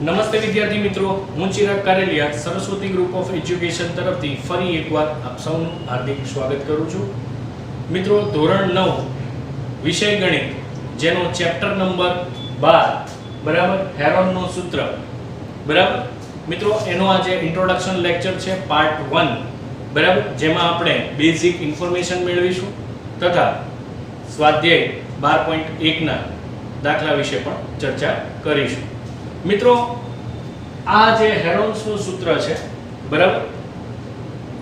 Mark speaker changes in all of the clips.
Speaker 1: નમસ્તે વિદ્યાર્થી મિત્રો, હું Chirag Karelia Saraswati group of education તરફથી ફરી એકવાર આપ સૌનું હાર્દિક સ્વાગત કરું છું. મિત્રો, ધોરણ 9 વિષય ગણિત જેનો ચેપ્ટર નંબર 12 બરાબર હેરોનનું સૂત્ર બરાબર મિત્રો, એનો આજે ઇન્ટ્રોડક્શન લેક્ચર છે પાર્ટ 1 બરાબર, જેમાં આપણે બેઝિક ઇન્ફોર્મેશન મેળવીશું તથા સ્વાધ્યાય 12.1 ના દાખલા વિશે પણ ચર્ચા કરીશું. મિત્રો, આ જે હેરોન્સનું સૂત્ર છે બરાબર,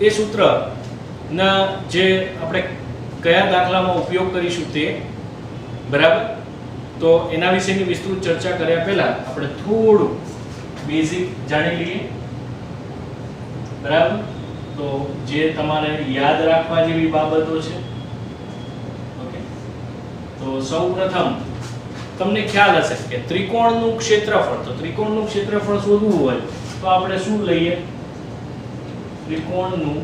Speaker 1: એ સૂત્રના જે આપણે કયા દાખલામાં ઉપયોગ કરીશું તે બરાબર, તો એના વિશેની વિસ્તૃત ચર્ચા કર્યા પહેલા આપણે થોડું બેઝિક જાણી લઈએ બરાબર. તો જે તમારે યાદ રાખવા જેવી બાબતો છે. ઓકે, તો સૌપ્રથમ તમને ખ્યાલ હશે કે ત્રિકોણનું ક્ષેત્રફળ, તો ત્રિકોણનું ક્ષેત્રફળ શોધવું હોય તો આપણે શું લઈએ? ત્રિકોણનું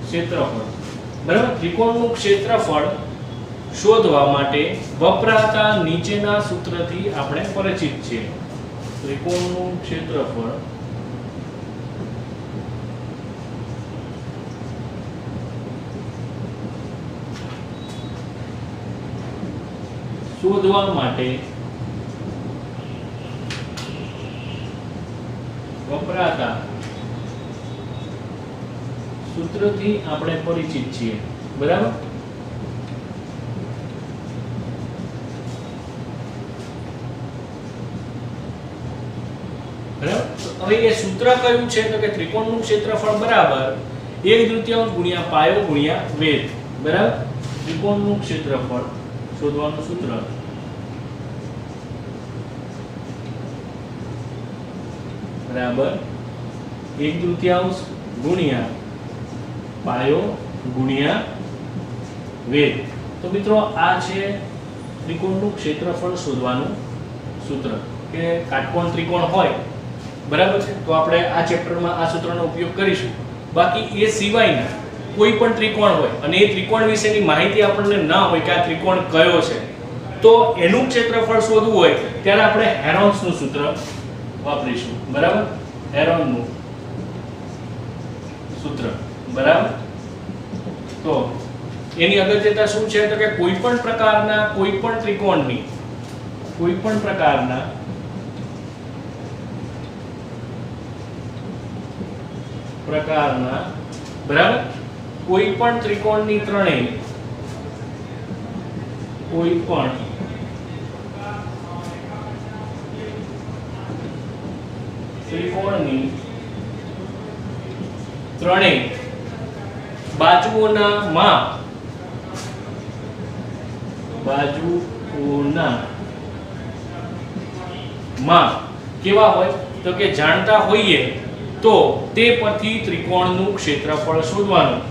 Speaker 1: ક્ષેત્રફળ બરાબર. ત્રિકોણનું ક્ષેત્રફળ શોધવા માટે વપરાતા નીચેના સૂત્રથી આપણે પરિચિત છીએ. ત્રિકોણનું ક્ષેત્રફળ શોધવા માટે વપરાતા સૂત્રથી આપણે પરિચિત છીએ બરાબર. હવે એ સૂત્ર કયું છે? તો કે ત્રિકોણનું ક્ષેત્રફળ બરાબર 1/3 ગુણ્યા પાયો ગુણ્યા વેધ બરાબર. ત્રિકોણનું ક્ષેત્રફળ શોધવાનું સૂત્ર બરાબર 1/3 ગુણ્યા પાયો ગુણ્યા વેધ. તો મિત્રો, આ છે ત્રિકોણનું ક્ષેત્રફળ શોધવાનું સૂત્ર. કે કાટકોણ ત્રિકોણ હોય બરાબર છે, તો આપણે આ ચેપ્ટરમાં આ સૂત્રનો ઉપયોગ કરીશું. બાકી એ સિવાયના કોઈ પણ ત્રિકોણ હોય અને એ ત્રિકોણ વિશેની માહિતી આપણને ના હોય કે આ ત્રિકોણ કયો છે, તો એનું ક્ષેત્રફળ શોધવું હોય ત્યારે આપણે હેરોન્સનું સૂત્ર વાપરીશું બરાબર. હેરોનનું સૂત્ર બરાબર. તો એની અગત્યતા શું છે? તો કે કોઈ પણ પ્રકારના કોઈ પણ ત્રિકોણની કોઈ પણ પ્રકારના બરાબર કોઈ પણ ત્રિકોણની ત્રણેય કોઈ પણ ત્રિકોણની ત્રણેય બાજુઓના માપ કેવા હોય? તો કે જાણતા હોઈએ તો તે પરથી ત્રિકોણનું ક્ષેત્રફળ શોધવાનું.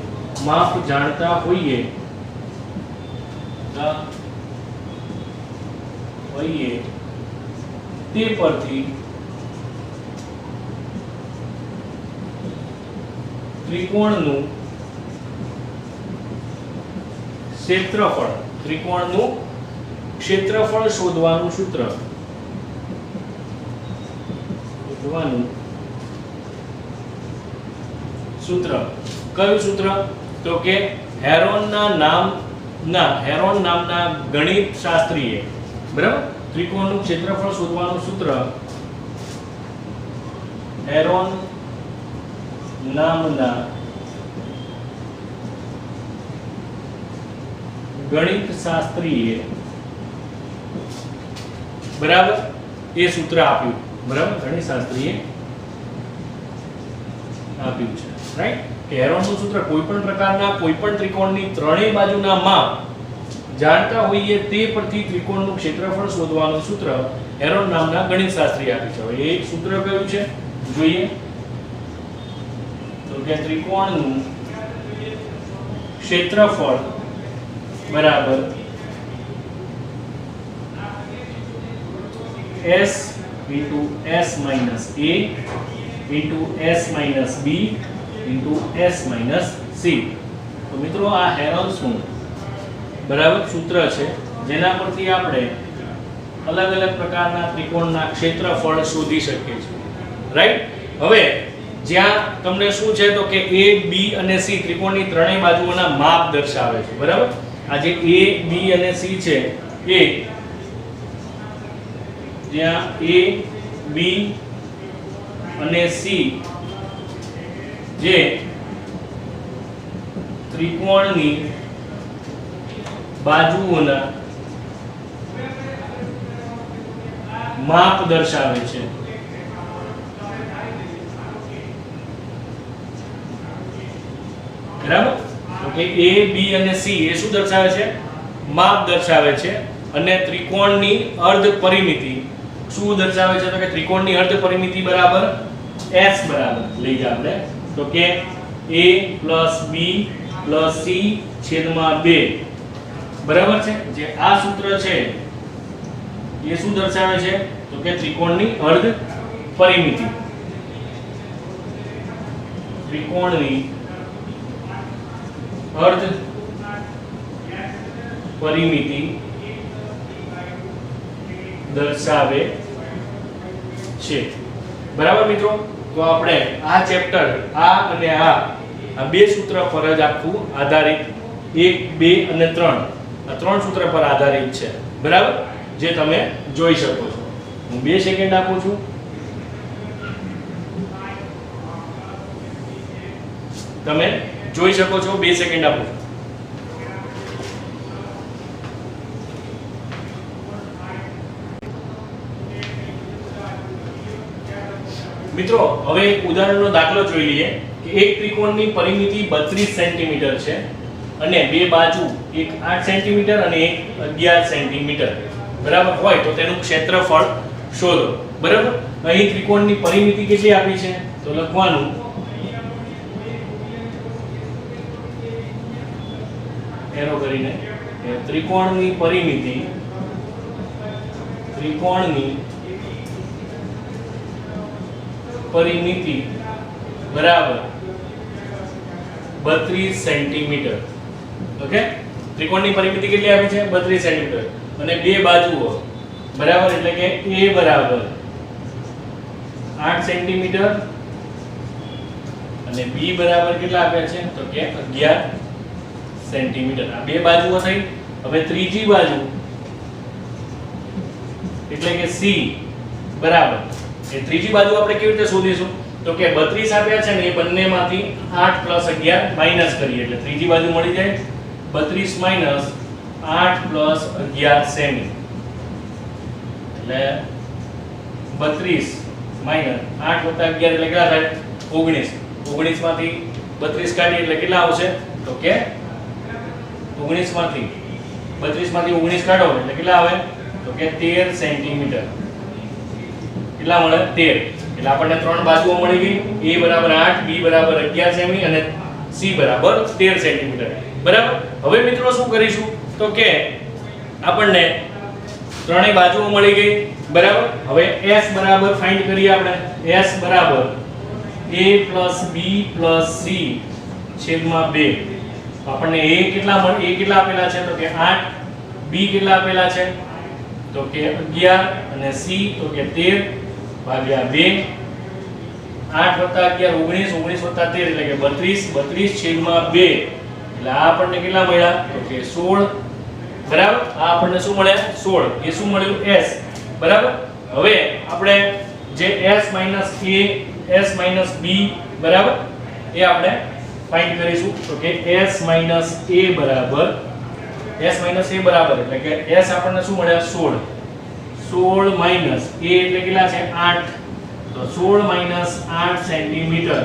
Speaker 1: માપ જાણતા હોઈએ તે પરથી ત્રિકોણનું ક્ષેત્રફળ શોધવાનું સૂત્ર કયું સૂત્ર? તો કે હેરોન નામના ગણિત શાસ્ત્રીએ બરાબર ત્રિકોણનું ક્ષેત્રફળ શોધવાનું સૂત્ર હેરોન નામના ગણિત શાસ્ત્રીએ બરાબર એ સૂત્ર આપ્યું બરાબર. ગણિત શાસ્ત્રીએ આપ્યું છે રાઈટ. કે હેરોનનું સૂત્ર કોઈ પણ પ્રકારના કોઈ પણ ત્રિકોણની ત્રણેય બાજુના માપ જાણતા હોઈએ તે પરથી ત્રિકોણનું ક્ષેત્રફળ શોધવાનું સૂત્ર હેરોન નામના ગણિત શાસ્ત્રીએ આપ્યું છે. હવે એ સૂત્ર કયું છે જોઈએ. તો કે ત્રિકોણનું ક્ષેત્રફળ બરાબર s into s minus a into s minus b into s minus c. તો મિત્રો, આ હેરોન્સનું બરાબર સૂત્ર છે જેના પરથી આપણે અલગ અલગ પ્રકારના ત્રિકોણના ક્ષેત્રફળ શોધી શકીએ છીએ, રાઈટ? હવે જ્યાં તમને શું છે તો કે a b અને c ત્રિકોણની ત્રણેય બાજુઓના માપ દર્શાવે છે, બરાબર? આ જે a b અને c છે એ જ્યાં a b અને c જે ત્રિકોણની બાજુઓના માપ દર્શાવે છે, બરાબર? ઓકે, a b અને c એ શું દર્શાવે છે? માપ દર્શાવે છે. અને ત્રિકોણની અર્ધ પરિમિતિ શું દર્શાવે છે? તો કે ત્રિકોણની અર્ધ પરિમિતિ બરાબર s બરાબર લઈએ આપણે તો કે a b c છેદમાં 2 બરાબર છે. જે આ સૂત્ર છે એ શું દર્શાવે છે? તો કે ત્રિકોણની અર્ધ પરિમિતિ, ત્રિકોણની અર્ધ પરિમિતિ દર્શાવે છે, બરાબર મિત્રો? તો આપણે આ ચેપ્ટર આ અને આ બે સૂત્ર પર જ આખું આધારિત 1 2 અને 3 આ ત્રણ સૂત્ર પર આધારિત છે, બરાબર? જે તમે જોઈ શકો છો. હું 2 સેકન્ડ આપું છું. તમે જોઈ શકો છો. 2 સેકન્ડ આપું છું. મિત્રો હવે એક ઉદાહરણનો દાખલો જોઈ લઈએ કે એક ત્રિકોણની પરિમિતિ 32 સેન્ટીમીટર છે અને બે બાજુ એક 8 સેન્ટીમીટર અને એક 11 સેન્ટીમીટર બરાબર હોય તો તેનું ક્ષેત્રફળ શોધો, બરાબર? અહીં ત્રિકોણની પરિમિતિ કેટલી આપી છે તો લખવાનું એરો કરીને ત્રિકોણની પરિમિતિ બરાબર 32 સેન્ટીમીટર. ઓકે, ત્રિકોણની પરિમિતિ કેટલી આપી છે? 32 સેન્ટીમીટર અને બે બાજુઓ બરાબર એટલે કે a બરાબર 8 સેન્ટીમીટર અને b બરાબર કેટલા આપ્યા છે તો કે 11 સેન્ટીમીટર. આ બે બાજુઓ થઈ. હવે ત્રીજી બાજુ એટલે કે c બરાબર એ ત્રીજી બાજુ આપણે કેવી રીતે શોધીશું તો કે 32 આપ્યા છે ને એ બંનેમાંથી 8 + 11 માઈનસ કરીએ એટલે ત્રીજી બાજુ મળી જાય 32 - 8 + 11 સેમી એટલે 32 - 8 + 11 એટલે કેટલા થાય 19. 19 માંથી 32 કાઢીએ એટલે કેટલા આવશે તો કે 19 માંથી 19 કાઢો એટલે કેટલા આવે તો કે 13 સેન્ટીમીટર. કેટલા મળે 13. એટલે આપણને ત્રણ બાજુઓ મળી ગઈ. a બરાબર 8, b બરાબર 11 સેમી અને c બરાબર 13 સેન્ટીમીટર. બરાબર. હવે મિત્રો શું કરીશું તો કે આપણને ત્રણેય બાજુઓ મળી ગઈ. બરાબર. હવે s બરાબર ફાઇન્ડ કરીએ આપણે. s બરાબર a + b + c છેદમાં 2. આપણને a કેટલા આપેલા છે તો કે 8, b કેટલા આપેલા છે તો કે 11 અને c તો કે 13 ભાગ્યા 2. 8 + 11 19, 19 + 13 એટલે કે 32 છેદમાં 2 એટલે આ આપણને કેટલા મળ્યા તો કે 16. બરાબર. આ આપણને શું મળ્યા 16. એ શું મળ્યું s. બરાબર. હવે આપણે જે s - a s - b બરાબર એ આપણે ફાઇન્ડ કરીશું તો કે s - a બરાબર એટલે કે s આપણને શું મળ્યા 16. 16 - a એટલે કેટલા છે 8 તો 16 - 8 સેન્ટીમીટર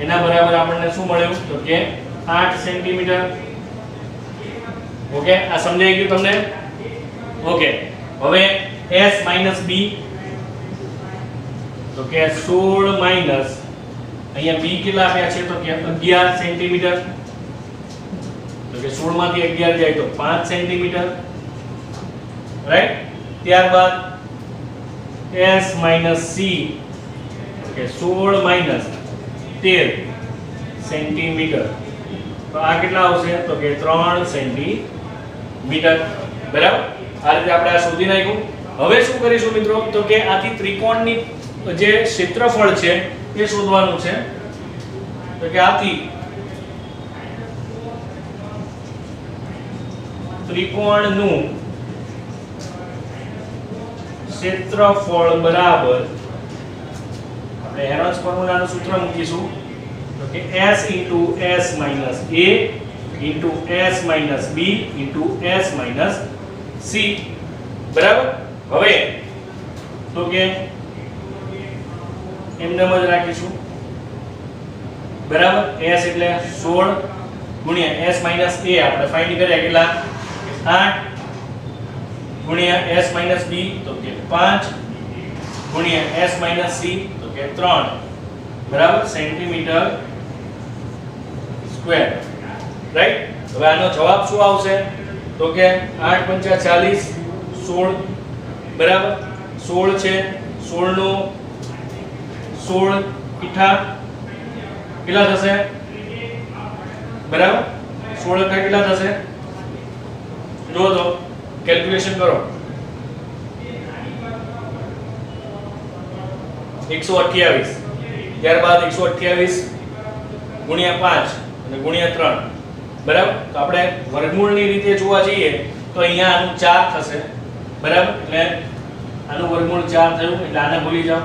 Speaker 1: એના બરાબર આપણને શું મળ્યું તો કે 8 સેન્ટીમીટર. ઓકે, આ સમજાઈ ગયું તમને? ઓકે. હવે s - b તો કે 16 અહીંયા b કેટલા આપ્યા છે તો કે 11 સેન્ટીમીટર તો કે 16 માંથી 11 જાય તો 5 સેન્ટીમીટર. રાઈટ. ત્યારબાદ s - c કે 16 - 13 સેન્ટીમીટર તો આ કેટલા આવશે તો કે 3 સેન્ટીમીટર. બરાબર. આ રીતે આપણે આ શોધી નાખ્યું. હવે શું કરીશું મિત્રો તો કે આથી ત્રિકોણની જે ક્ષેત્રફળ છે એ શોધવાનું છે તો કે આથી ત્રિકોણનું ક્ષેત્રફળ બરાબર આપણે હેરોન્સ ફોર્મ્યુલાનું સૂત્ર મૂકીશું તો કે s * s - a * s - b * s - c બરાબર હવે તો કે એમને જ રાખીશું બરાબર s એટલે 16 ગુણ્યા s - a આપણે ફાઇન્ડ કર્યા કેટલા 8 ગુણ્યા s - b તો કે 5 ગુણ્યા s - c તો કે 3 બરાબર સેન્ટીમીટર સ્ક્વેર રાઈટ હવે આનો જવાબ શું આવશે તો કે 8 × 5 = 40 16 બરાબર 16 છે 16 નો 16 ઈઠા કેટલા થશે બરાબર 16 ઈઠા કેટલા થશે જો તો કેલ્ક્યુલેશન કરો 128 ત્યારબાદ 128 ગુણ્યા 5 અને ગુણ્યા 3 બરાબર તો આપણે વર્ગમૂળની રીતે જોવા જઈએ તો અહીંયા આનું 4 થશે બરાબર એટલે આનું વર્ગમૂળ 4 થયું એટલે આને ભૂલી જાઓ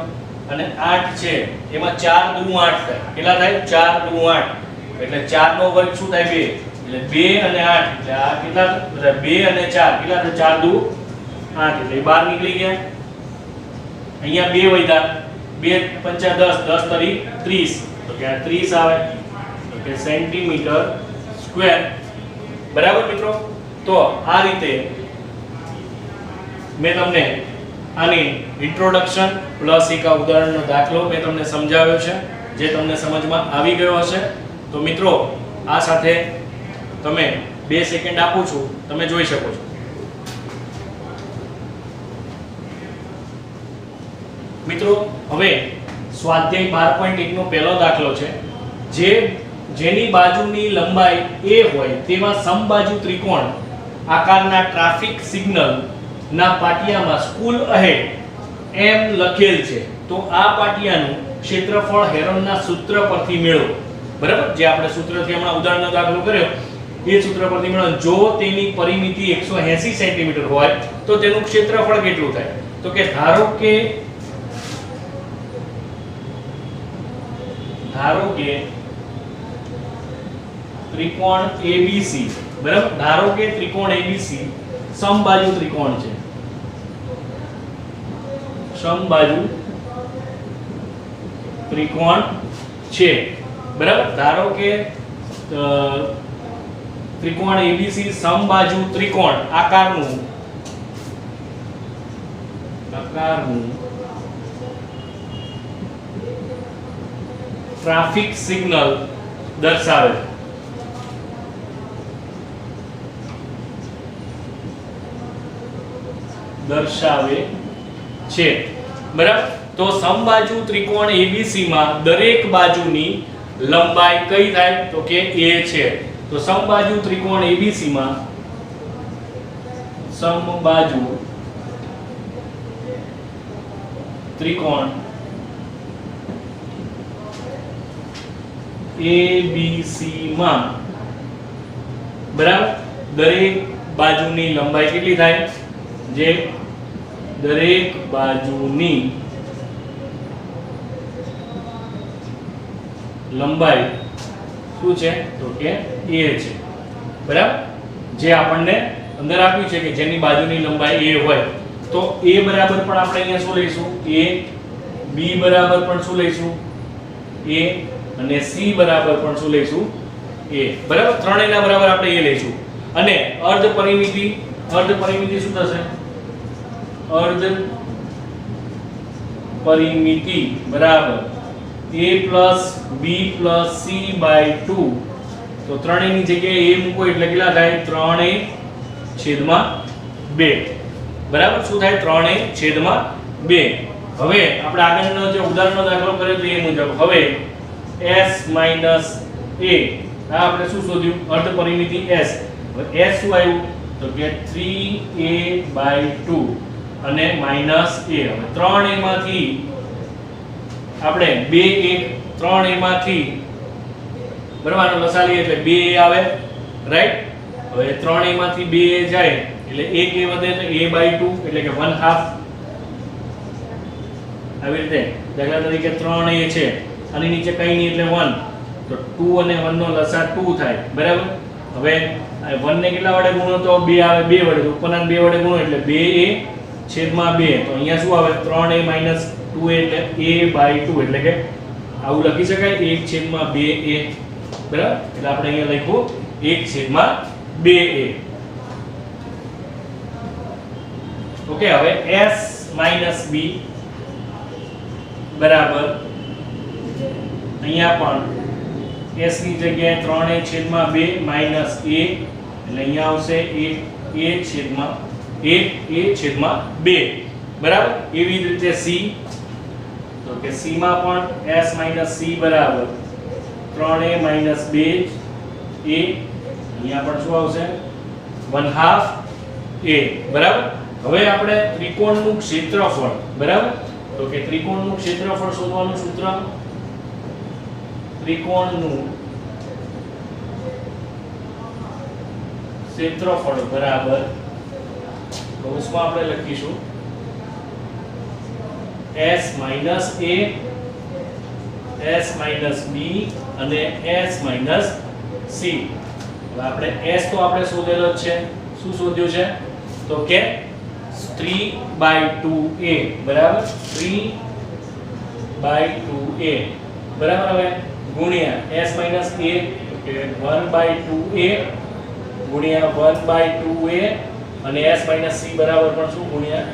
Speaker 1: અને 8 છે એમાં 4 દુ 8 થાય કેટલા થાય 4 દુ 8 એટલે 4 નો વર્ગ શું થાય 2 એટલે 2 અને 8 એટલે આ કેટલા 2 અને 4 કેટલા થાય 4 દુ 8 એટલે બહાર નીકળી ગયા અહીંયા 2 વધ્યા 2 × 5 = 10 10 તરી 30 તો કે આ 30 આવે તો કે સેન્ટીમીટર સ્ક્વેર બરાબર મિત્રો તો આ રીતે મેં તમને આની ઇન્ટ્રોડક્શન પ્લસ એક ઉદાહરણનો દાખલો મેં તમને સમજાવ્યો છે જે તમને સમજમાં આવી ગયો હશે તો મિત્રો આ સાથે તમે 2 સેકન્ડ આપું છું તમે જોઈ શકો છો મિત્રો હવે સ્વાધ્યાય 12.1 નો પહેલો દાખલો છે જેની બાજુની લંબાઈ a હોય તેવા સમબાજુ ત્રિકોણ આકારના ટ્રાફિક સિગ્નલ ના પાટિયામાં સ્કૂલ અહેડ એમ લખેલ છે તો આ પાટિયાનું ક્ષેત્રફળ હેરોનના સૂત્ર પરથી મેળવો બરાબર જે આપણે સૂત્રથી હમણાં ઉદાહરણનો દાખલો કર્યો એ સૂત્ર પરથી મેળવો જો તેની પરિમિતિ 180 સેન્ટીમીટર હોય તો તેનું ક્ષેત્રફળ કેટલું થાય તો કે ધારો કે ત્રિકોણ ABC બરાબર ધારો કે ત્રિકોણ ABC સમબાજુ ત્રિકોણ છે સમબાજુ ત્રિકોણ છે બરાબર ધારો કે ત્રિકોણ ABC સમબાજુ ત્રિકોણ આકારનું ટ્રાફિક સિગ્નલ દર્શાવે છે બરાબર તો સમબાજુ ત્રિકોણ ABC માં દરેક બાજુની લંબાઈ કઈ થાય તો કે a છે તો સમબાજુ ત્રિકોણ ABC માં સમબાજુ ત્રિકોણ ABC માં બરાબર દરેક બાજુની લંબાઈ કેટલી થાય જે દરેક બાજુની લંબાઈ શું છે તો કે a છે બરાબર જે આપણને અંદર આપ્યું છે કે જેની બાજુની લંબાઈ a હોય તો a બરાબર પણ આપણે અહીંયા શું લઈશું a b બરાબર પણ શું લઈશું a અને c બરાબર પણ શું લઈશું a બરાબર ત્રણેયના બરાબર આપણે a લઈશું અને અર્ધ પરિમિતિ શું થશે અર્ધ પરિમિતિ બરાબર a + b + c / 2 તો ત્રણેયની જગ્યાએ a મૂકો એટલે કેટલા થાય 3a/2 બરાબર શું થાય 3a/2 હવે આપણે આગળનો જે ઉદાહરણનો દાખલો કર્યો તો એ મુજબ હવે s - a આ આપણે શું શોધ્યું અર્ધ પરિમિતિ s હવે s શું આવ્યું તો કે 3a/2 અને -a. હવે 3a માંથી આપણે 2a 3a માંથી બરાબર આનો લસા લઈએ એટલે 2a આવે, રાઈટ. હવે 3a માંથી 2a જાય એટલે 1a વધે તો a/2 એટલે કે 1/2. આવી રીતે દાખલા તરીકે 3a છે, આની નીચે કંઈ નહીં એટલે 1, તો 2 અને 1 નો લસા 2 થાય, બરાબર. હવે 1 ને કેટલા વડે ગુણો તો 2 આવે, 2 વડે, ઉપરના 2 વડે ગુણો એટલે 2a છેદમાં 2. તો અહીંયા શું આવે 3a - 2a એટલે a/2 એટલે કે આવું લખી શકાય 1/2a, બરાબર. એટલે આપણે અહીંયા લખ્યું 1/2a. ઓકે. હવે s - b બરાબર અહીંયા પણ s ની જગ્યાએ 3a/2 - a એટલે અહીંયા આવશે 1a/2, બરાબર. એવી જ રીતે c, તો કે c માં પણ s - c બરાબર 3a - 2a, અહીંયા પણ શું આવશે 1/2a, બરાબર. હવે આપણે ત્રિકોણનું ક્ષેત્રફળ, બરાબર. તો કે ત્રિકોણનું ક્ષેત્રફળ શોધવાનું સૂત્ર, ત્રિકોણનું ક્ષેત્રફળ બરાબર કૌંસમાં આપણે લખીશું s - a, s - b અને s - c. હવે આપણે s તો આપણે શોધેલો જ છે. શું શોધ્યું છે તો કે 3/2a, બરાબર. 3/2a, બરાબર. હવે ગુણ્યા s - a કે 1/2a ગુણ્યા 1/2a અને s - c બરાબર પણ શું ગુણ્યા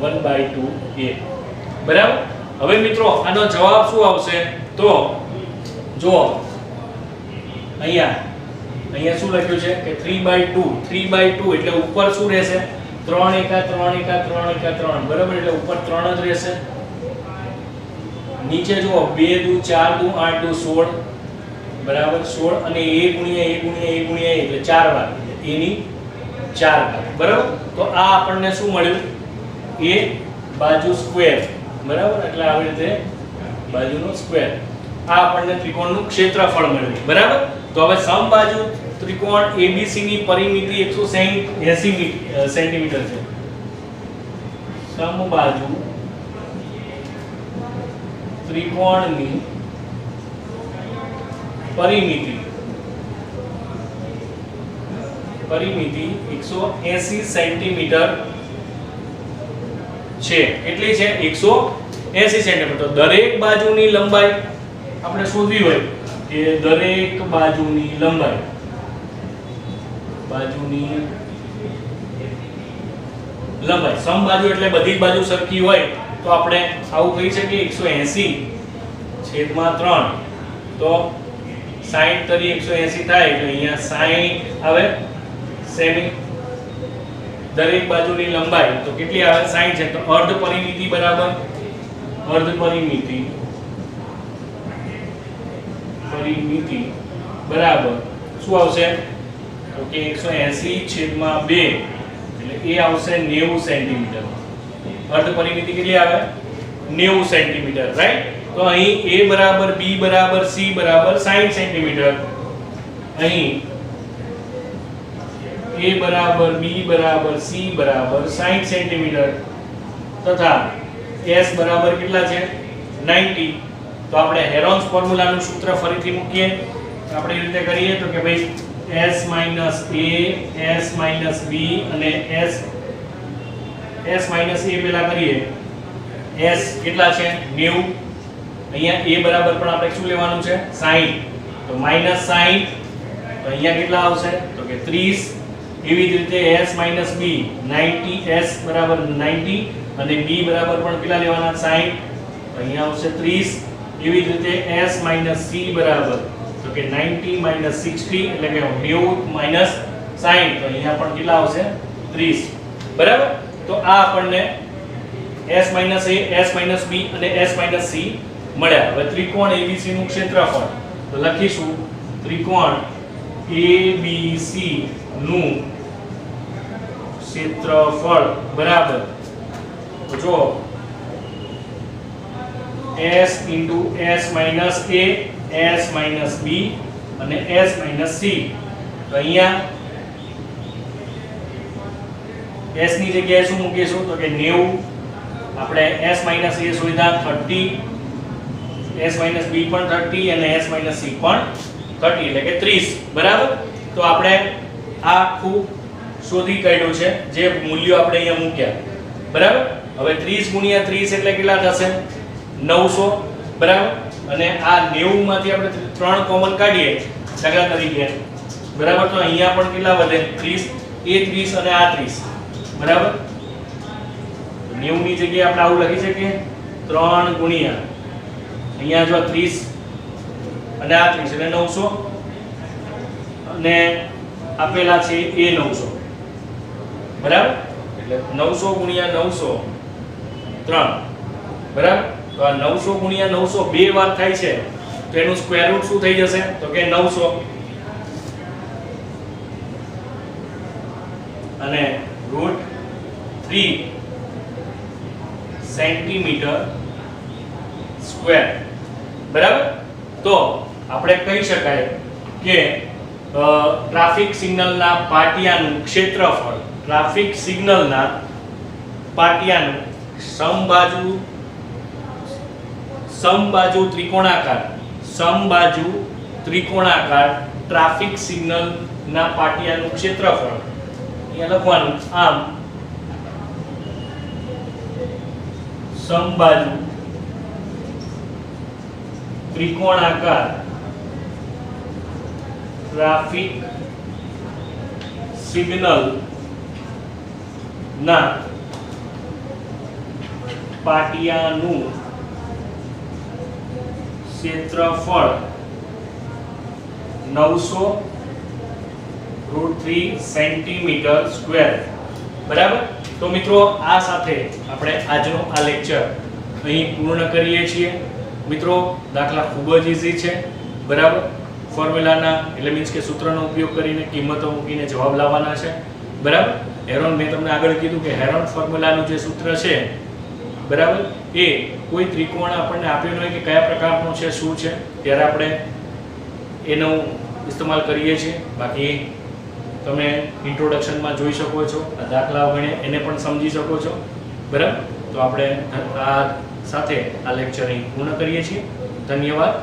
Speaker 1: 1/2a, બરાબર. હવે મિત્રો આનો જવાબ શું આવશે તો જો અહીંયા શું લખ્યું છે કે 3/2 એટલે ઉપર શું રહેશે 3 એકા 3 એકા 3 એકા 3, બરાબર. એટલે ઉપર 3 જ રહેશે. નીચે જુઓ 2 દુ 4 દુ 8 દુ 16, બરાબર. 16 અને a ગુણ્યા a ગુણ્યા a ગુણ્યા a એટલે 4 વાર a ની 4 ઘાત, બરાબર. તો આ આપણને શું મળ્યું a બાજુ સ્ક્વેર, બરાબર. એટલે આવી રીતે બાજુનો સ્ક્વેર. આ આપણને ત્રિકોણનું ક્ષેત્રફળ મળ્યું, બરાબર. તો હવે સમબાજુ ત્રિકોણ ABC ની પરિમિતિ 180 સેન્ટીમીટર છે. સમબાજુ ત્રિકોણની પરિમિતિ 180 સેન્ટીમીટર છે. કેટલી છે 180 સેન્ટીમીટર. દરેક બાજુની લંબાઈ આપણે શોધવી હોય કે દરેક બાજુની લંબાઈ સમબાજુ એટલે બધી જ બાજુ સરખી હોય તો આપણે આવું કહી શકીએ 180/3. તો 60 તરી 180 થાય એટલે અહીંયા 60 આવે સેમી. દરેક બાજુની લંબાઈ તો કેટલી આવે 60 છે. તો અર્ધ પરિમિતિ બરાબર શું આવશે તો કે 180/2 એટલે એ આવશે 90 સેન્ટીમીટર. અર્ધ પરિમિતિ કેટલી આવે 90 સેન્ટીમીટર, રાઈટ. તો અહીં a બરાબર b બરાબર c બરાબર 60 સેન્ટીમીટર. અહીં a બરાબર b બરાબર c બરાબર 60 સેન્ટીમીટર તથા s બરાબર કેટલા છે 90. તો આપણે હેરોન્સ ફોર્મ્યુલાનું સૂત્ર ફરીથી મૂકીએ. આપણે એ રીતે કરીએ તો કે ભાઈ s - a, s - b અને s - a પેલા કરીએ. s કેટલા છે 90. અહીંયા a બરાબર પણ આપણે શું લેવાનું છે 60. તો -60 તો અહીંયા કેટલા આવશે તો કે 30. એવી જ રીતે s - b 90, s બરાબર 90 અને b બરાબર પણ કેટલા લેવાના 60. તો અહીંયા આવશે 30. એવી જ રીતે s - c બરાબર તો કે 90 - 60 એટલે કે 90 - 60. તો અહીંયા પણ કેટલા આવશે 30, બરાબર. તો આ આપણને s - a, s - b અને s - c મળ્યા. હવે ત્રિકોણ ABC નું ક્ષેત્રફળ તો લખીશું ત્રિકોણ ABC નું ક્ષેત્રફળ બરાબર તો જો s into s minus a, s minus b અને s minus c. તો અહીંયા s ની જગ્યાએ શું મૂકીશું તો કે 90, આપણે s minus a શોધ્યા 30, s minus b પણ 30 અને s minus c પણ 30 એટલે કે 30, બરાબર. તો આપણે આ આખું શોધી કાઢ્યું છે જે મૂલ્યો આપણે અહીંયા મૂક્યા, બરાબર. હવે 30 ગુણ્યા 30 એટલે કેટલા થશે 900, બરાબર. અને આ 90 માંથી આપણે 3 કોમન કાઢીએ દાખલા તરીકે, બરાબર. તો અહીંયા પણ કેટલા વધે 30, એ 30 અને આ 30, બરાબર. 90 ની જગ્યાએ આપણે આવું લખી શકીએ 3 ગુણ્યા અહીંયા જો 30 અને આ 30 એટલે 900 અને આપેલા છે એ 900, બરાબર. એટલે 900 ગુણ્યા 900 3, બરાબર. તો આ 900 ગુણ્યા 900 બે વાર થાય છે તો એનું સ્ક્વેર રૂટ શું થઈ જશે તો કે 900 અને √3 સેન્ટીમીટર સ્ક્વેર, બરાબર. તો આપણે કહી શકાય કે ટ્રાફિક સિગ્નલના પાટિયાનું ક્ષેત્રફળ, ટ્રાફિક સિગ્નલના પાટિયાનું સમબાજુ ત્રિકોણાકાર ટ્રાફિક સિગ્નલના પાટિયાનું ક્ષેત્રફળ અહીંયા લખવાનું આમ સમબાજુ ત્રિકોણાકાર ટ્રાફિક સિગ્નલ ના પાટિયાનું ક્ષેત્રફળ 900 √3 સેન્ટીમીટર સ્ક્વેર, બરાબર. તો મિત્રો આ સાથે આપણે આજનો આ લેક્ચર અહીં પૂર્ણ કરીએ છીએ. મિત્રો દાખલા ખૂબ જ ઈઝી છે, બરાબર. ફોર્મ્યુલાના એટલે મીન્સ કે સૂત્રનો ઉપયોગ કરીને કિંમતો મૂકીને જવાબ લાવવાના છે, બરાબર. હેરોન મેં તમને આગળ કીધું કે હેરોન ફોર્મ્યુલાનું જે સૂત્ર છે, બરાબર, એ કોઈ ત્રિકોણ આપણને આપ્યો હોય કે કયા પ્રકારનો છે શું છે ત્યારે આપણે એનો ઇસ્તેમાલ કરીએ છીએ. બાકી તમે ઇન્ટ્રોડક્શનમાં જોઈ શકો છો, આ દાખલાઓ ગણે એને પણ સમજી શકો છો, બરાબર. તો આપણે આ સાથે આ લેક્ચર અહીં પૂર્ણ કરીએ છીએ. ધન્યવાદ.